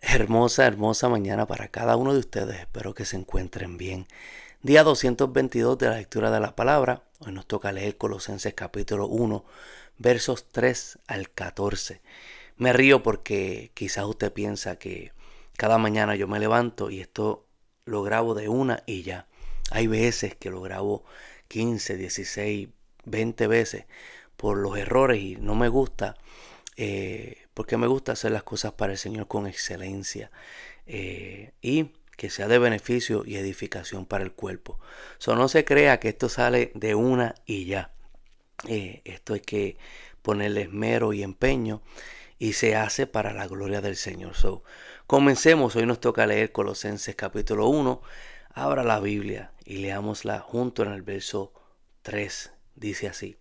Hermosa, hermosa mañana para cada uno de ustedes. Espero que se encuentren bien. Día 222 de la lectura de la palabra. Hoy nos toca leer Colosenses capítulo 1, versos 3 al 14. Me río porque quizás usted piensa que cada mañana yo me levanto y esto lo grabo de una y ya. Hay veces que lo grabo 15, 16, 20 veces por los errores y no me gusta, porque me gusta hacer las cosas para el Señor con excelencia, y que sea de beneficio y edificación para el cuerpo. No se crea que esto sale de una y ya. Esto hay que ponerle esmero y empeño y se hace para la gloria del Señor. Comencemos. Hoy nos toca leer Colosenses capítulo 1. Abra la Biblia y leámosla junto en el verso 3. Dice así: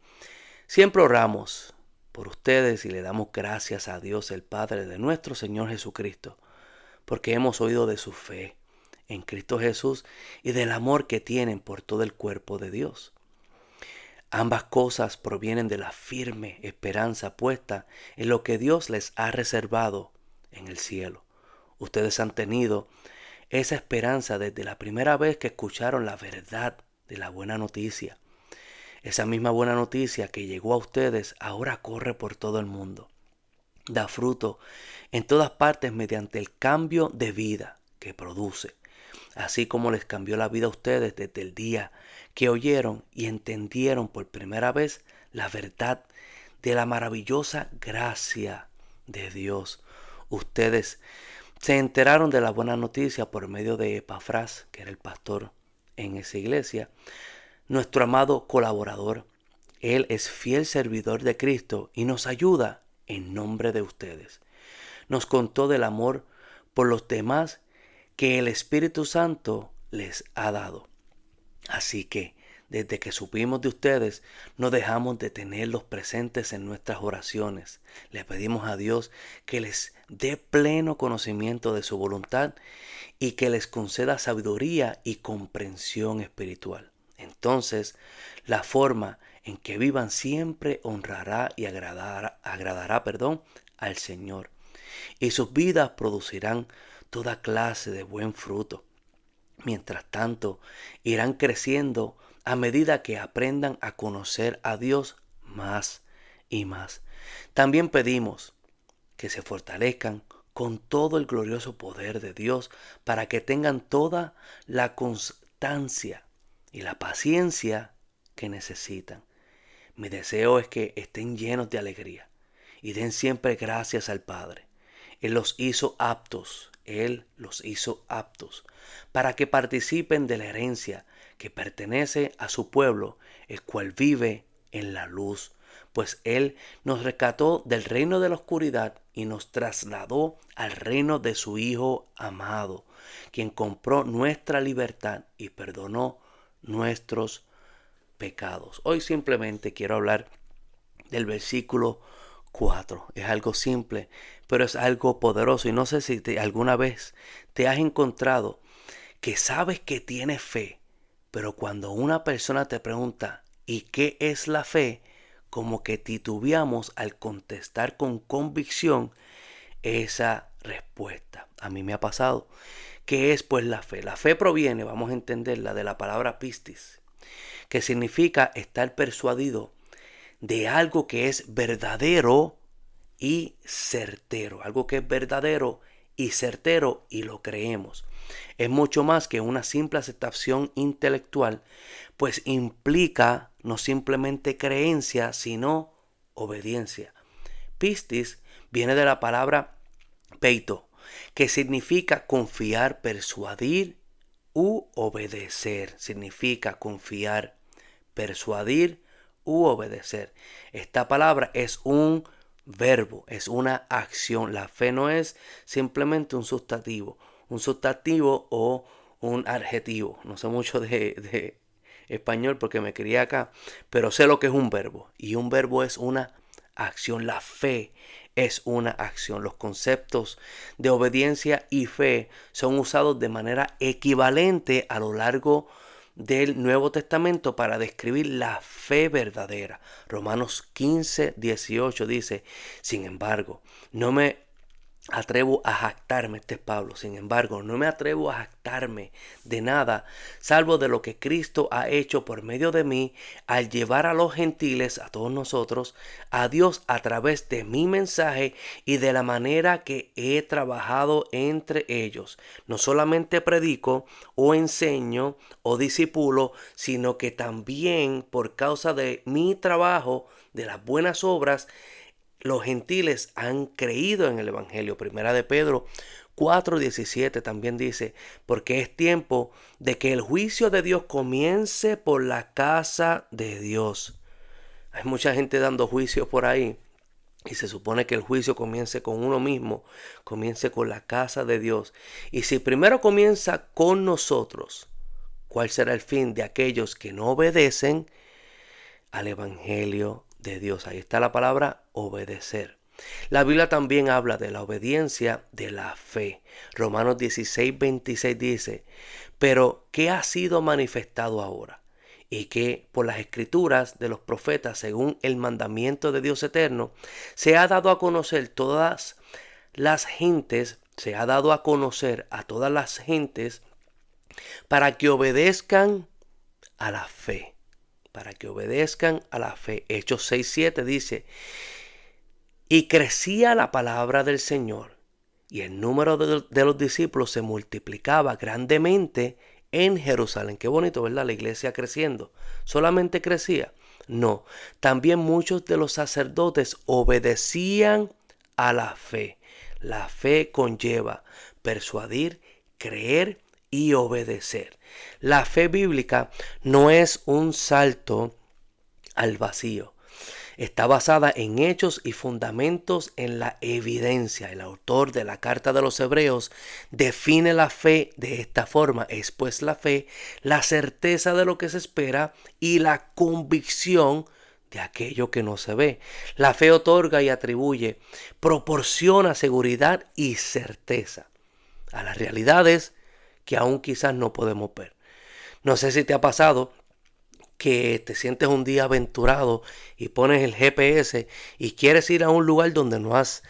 Siempre oramos por ustedes y le damos gracias a Dios el Padre de nuestro Señor Jesucristo, porque hemos oído de su fe en Cristo Jesús y del amor que tienen por todo el cuerpo de Dios. Ambas cosas provienen de la firme esperanza puesta en lo que Dios les ha reservado en el cielo. Ustedes han tenido esa esperanza desde la primera vez que escucharon la verdad de la buena noticia. Esa misma buena noticia que llegó a ustedes ahora corre por todo el mundo. Da fruto en todas partes mediante el cambio de vida que produce, así como les cambió la vida a ustedes desde el día que oyeron y entendieron por primera vez la verdad de la maravillosa gracia de Dios. Ustedes se enteraron de la buena noticia por medio de Epafras, que era el pastor en esa iglesia, nuestro amado colaborador. Él es fiel servidor de Cristo y nos ayuda en nombre de ustedes. Nos contó del amor por los demás que el Espíritu Santo les ha dado. Así que, desde que supimos de ustedes, no dejamos de tenerlos presentes en nuestras oraciones. Le pedimos a Dios que les dé pleno conocimiento de su voluntad y que les conceda sabiduría y comprensión espiritual. Entonces, la forma en que vivan siempre honrará y agradará al Señor, y sus vidas producirán toda clase de buen fruto. Mientras tanto, irán creciendo a medida que aprendan a conocer a Dios más y más. También pedimos que se fortalezcan con todo el glorioso poder de Dios para que tengan toda la constancia y la paciencia que necesitan. Mi deseo es que estén llenos de alegría y den siempre gracias al Padre. Él los hizo aptos para que participen de la herencia que pertenece a su pueblo, el cual vive en la luz, pues Él nos rescató del reino de la oscuridad y nos trasladó al reino de su Hijo amado, quien compró nuestra libertad y perdonó nuestros pecados. Hoy simplemente quiero hablar del versículo 4. Es algo simple, pero es algo poderoso. Y no sé si alguna vez te has encontrado que sabes que tienes fe, pero cuando una persona te pregunta ¿y qué es la fe?, como que titubeamos al contestar con convicción esa respuesta. A mí me ha pasado. ¿Qué es pues la fe? La fe proviene, vamos a entenderla, de la palabra pistis, que significa estar persuadido de algo que es verdadero y certero. Algo que es verdadero y certero y lo creemos. Es mucho más que una simple aceptación intelectual, pues implica no simplemente creencia, sino obediencia. Pistis viene de la palabra peito, que significa confiar, persuadir u obedecer. Significa confiar, persuadir u obedecer. Esta palabra es un verbo, es una acción. La fe no es simplemente un sustantivo o un adjetivo. No sé mucho de español porque me crié acá, pero sé lo que es un verbo. Y un verbo es una acción. La fe es una acción. Los conceptos de obediencia y fe son usados de manera equivalente a lo largo del Nuevo Testamento para describir la fe verdadera. Romanos 15, 18 dice: sin embargo, no me atrevo a jactarme, este es Pablo. Sin embargo, no me atrevo a jactarme de nada, salvo de lo que Cristo ha hecho por medio de mí al llevar a los gentiles, a todos nosotros, a Dios a través de mi mensaje y de la manera que he trabajado entre ellos. No solamente predico o enseño o disipulo, sino que también por causa de mi trabajo, de las buenas obras, los gentiles han creído en el Evangelio. Primera de Pedro 4:17 también dice, porque es tiempo de que el juicio de Dios comience por la casa de Dios. Hay mucha gente dando juicios por ahí y se supone que el juicio comience con uno mismo, comience con la casa de Dios. Y si primero comienza con nosotros, ¿cuál será el fin de aquellos que no obedecen al Evangelio de Dios? Ahí está la palabra obedecer. La Biblia también habla de la obediencia de la fe. Romanos 16:26 dice, pero ¿qué ha sido manifestado ahora? Y que por las escrituras de los profetas, según el mandamiento de Dios eterno, se ha dado a conocer todas las gentes, se ha dado a conocer a todas las gentes para que obedezcan a la fe. Para que obedezcan a la fe. Hechos 6:7 dice, y crecía la palabra del Señor, y el número de los discípulos se multiplicaba grandemente en Jerusalén. Qué bonito, ¿verdad? La iglesia creciendo. ¿Solamente crecía? No. También muchos de los sacerdotes obedecían a la fe. La fe conlleva persuadir, creer y obedecer. La fe bíblica no es un salto al vacío. Está basada en hechos y fundamentos en la evidencia. El autor de la carta de los Hebreos define la fe de esta forma. Es pues la fe, la certeza de lo que se espera y la convicción de aquello que no se ve. La fe otorga y atribuye, proporciona seguridad y certeza a las realidades que aún quizás no podemos ver. No sé si te ha pasado que te sientes un día aventurado y pones el GPS y quieres ir a un lugar donde no has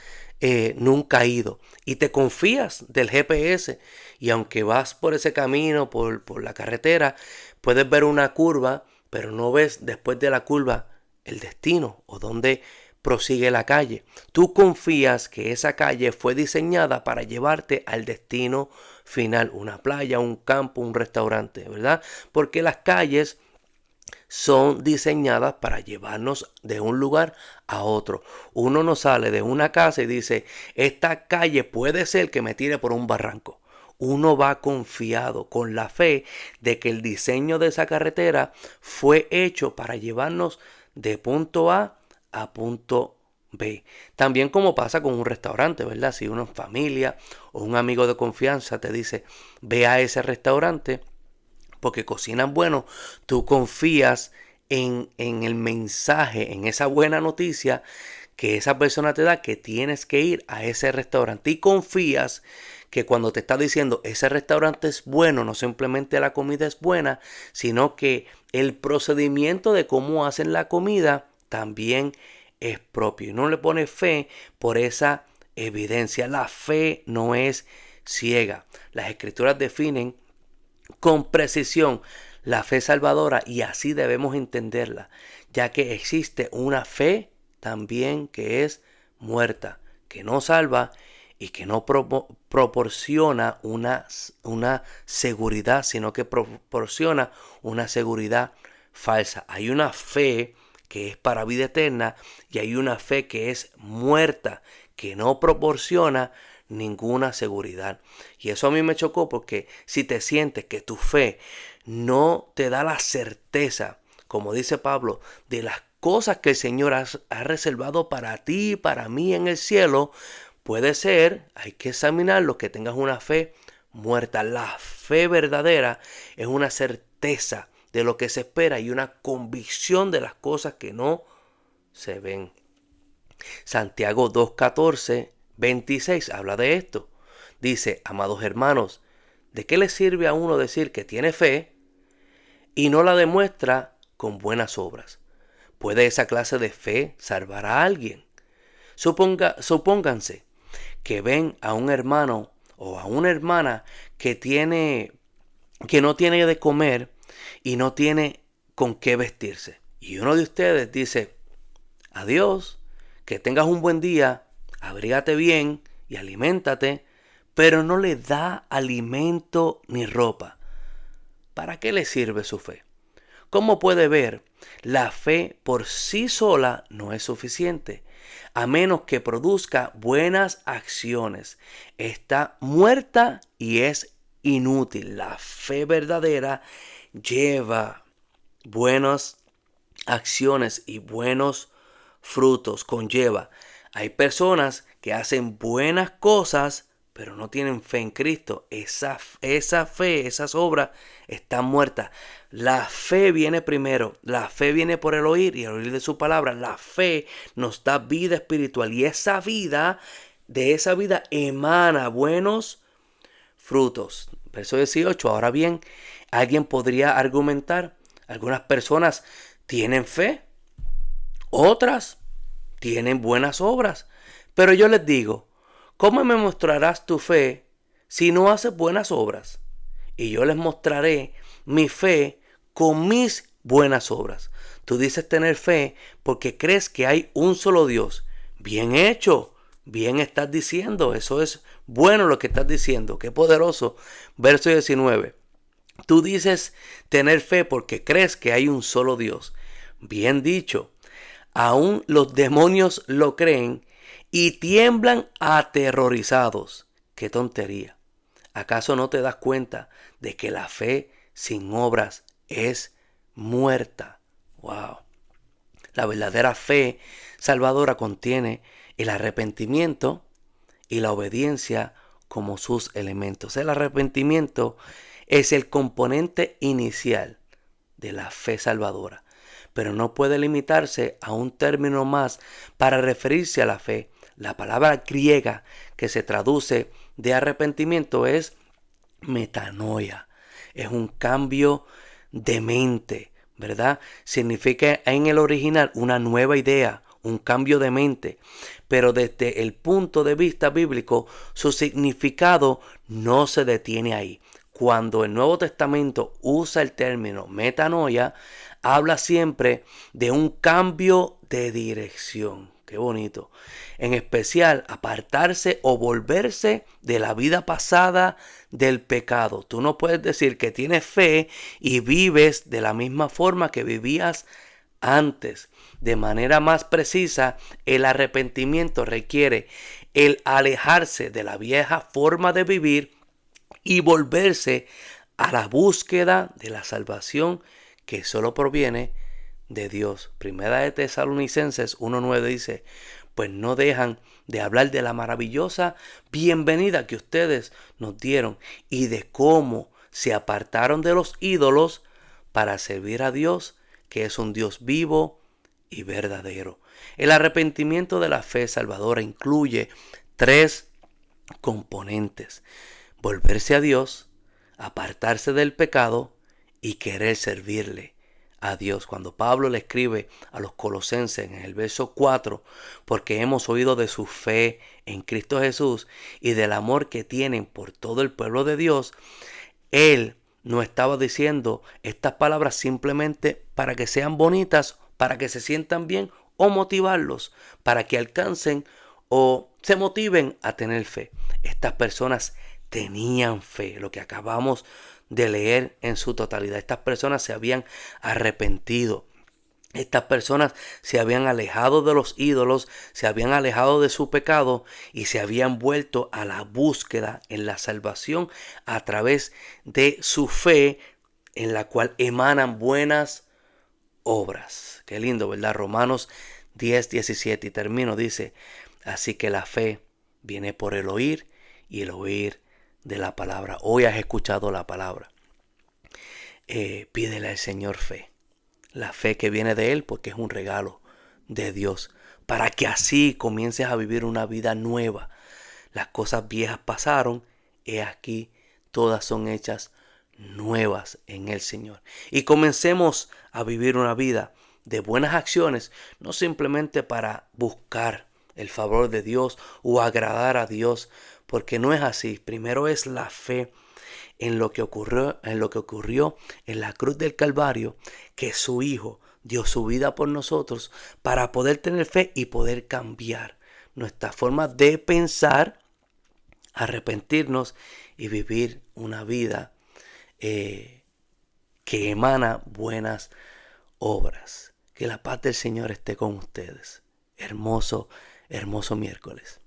nunca ido y te confías del GPS, y aunque vas por ese camino, por la carretera, puedes ver una curva, pero no ves después de la curva el destino o dónde prosigue la calle. Tú confías que esa calle fue diseñada para llevarte al destino final, una playa, un campo, un restaurante, ¿verdad? Porque las calles son diseñadas para llevarnos de un lugar a otro. Uno no sale de una casa y dice, esta calle puede ser que me tire por un barranco. Uno va confiado, con la fe de que el diseño de esa carretera fue hecho para llevarnos de punto a punto B. También como pasa con un restaurante, ¿verdad? Si una familia o un amigo de confianza te dice, ve a ese restaurante porque cocinan bueno, tú confías en el mensaje, en esa buena noticia que esa persona te da, que tienes que ir a ese restaurante, y confías que cuando te está diciendo ese restaurante es bueno, no simplemente la comida es buena, sino que el procedimiento de cómo hacen la comida también es propio. Y no le pone fe por esa evidencia. La fe no es ciega. Las escrituras definen con precisión la fe salvadora, y así debemos entenderla, ya que existe una fe también que es muerta, que no salva y que no proporciona una seguridad, sino que proporciona una seguridad falsa. Hay una fe que es para vida eterna y hay una fe que es muerta, que no proporciona ninguna seguridad. Y eso a mí me chocó, porque si te sientes que tu fe no te da la certeza, como dice Pablo, de las cosas que el Señor ha reservado para ti y para mí en el cielo, puede ser, hay que examinarlo, que tengas una fe muerta. La fe verdadera es una certeza de lo que se espera y una convicción de las cosas que no se ven. Santiago 2:14-26 habla de esto. Dice, amados hermanos, ¿de qué le sirve a uno decir que tiene fe y no la demuestra con buenas obras? ¿Puede esa clase de fe salvar a alguien? Supónganse que ven a un hermano o a una hermana que no tiene de comer y no tiene con qué vestirse. Y uno de ustedes dice, adiós, que tengas un buen día, abrígate bien y aliméntate, pero no le da alimento ni ropa. ¿Para qué le sirve su fe? Como puede ver, la fe por sí sola no es suficiente, a menos que produzca buenas acciones. Está muerta y es inútil. La fe verdadera lleva buenas acciones y buenos frutos. Conlleva. Hay personas que hacen buenas cosas, pero no tienen fe en Cristo. Esa fe, esas obras están muertas. La fe viene primero. La fe viene por el oír y el oír de su palabra. La fe nos da vida espiritual y de esa vida emana buenos frutos. Verso 18. Ahora bien, alguien podría argumentar, algunas personas tienen fe, otras tienen buenas obras. Pero yo les digo, ¿cómo me mostrarás tu fe si no haces buenas obras? Y yo les mostraré mi fe con mis buenas obras. Tú dices tener fe porque crees que hay un solo Dios. Bien hecho, bien estás diciendo. Eso es bueno lo que estás diciendo. Qué poderoso. Verso 19. Tú dices tener fe porque crees que hay un solo Dios. Bien dicho. Aún los demonios lo creen y tiemblan aterrorizados. ¡Qué tontería! ¿Acaso no te das cuenta de que la fe sin obras es muerta? ¡Wow! La verdadera fe salvadora contiene el arrepentimiento y la obediencia como sus elementos. El arrepentimiento es el componente inicial de la fe salvadora, pero no puede limitarse a un término más para referirse a la fe. La palabra griega que se traduce de arrepentimiento es metanoia. Es un cambio de mente, ¿verdad? Significa en el original una nueva idea, un cambio de mente. Pero desde el punto de vista bíblico, su significado no se detiene ahí. Cuando el Nuevo Testamento usa el término metanoia, habla siempre de un cambio de dirección. Qué bonito. En especial, apartarse o volverse de la vida pasada del pecado. Tú no puedes decir que tienes fe y vives de la misma forma que vivías antes. De manera más precisa, el arrepentimiento requiere el alejarse de la vieja forma de vivir y volverse a la búsqueda de la salvación que solo proviene de Dios. Primera de Tesalonicenses 1:9 dice, pues no dejan de hablar de la maravillosa bienvenida que ustedes nos dieron y de cómo se apartaron de los ídolos para servir a Dios, que es un Dios vivo y verdadero. El arrepentimiento de la fe salvadora incluye 3 componentes: volverse a Dios, apartarse del pecado y querer servirle a Dios. Cuando Pablo le escribe a los colosenses en el verso 4, porque hemos oído de su fe en Cristo Jesús y del amor que tienen por todo el pueblo de Dios, él no estaba diciendo estas palabras simplemente para que sean bonitas, para que se sientan bien o motivarlos, para que alcancen o se motiven a tener fe. Estas personas tenían fe, lo que acabamos de leer en su totalidad. Estas personas se habían arrepentido. Estas personas se habían alejado de los ídolos, se habían alejado de su pecado y se habían vuelto a la búsqueda en la salvación a través de su fe, en la cual emanan buenas obras. Qué lindo, ¿verdad? Romanos 10:17 y termino, dice, así que la fe viene por el oír y el oír de la palabra. Hoy has escuchado la palabra. Pídele al Señor fe. La fe que viene de Él porque es un regalo de Dios. Para que así comiences a vivir una vida nueva. Las cosas viejas pasaron. He aquí, todas son hechas nuevas en el Señor. Y comencemos a vivir una vida de buenas acciones. No simplemente para buscar el favor de Dios o agradar a Dios, porque no es así. Primero es la fe en lo que ocurrió, en la cruz del Calvario, que su Hijo dio su vida por nosotros para poder tener fe y poder cambiar nuestra forma de pensar, arrepentirnos y vivir una vida que emana buenas obras. Que la paz del Señor esté con ustedes. Hermoso, hermoso miércoles.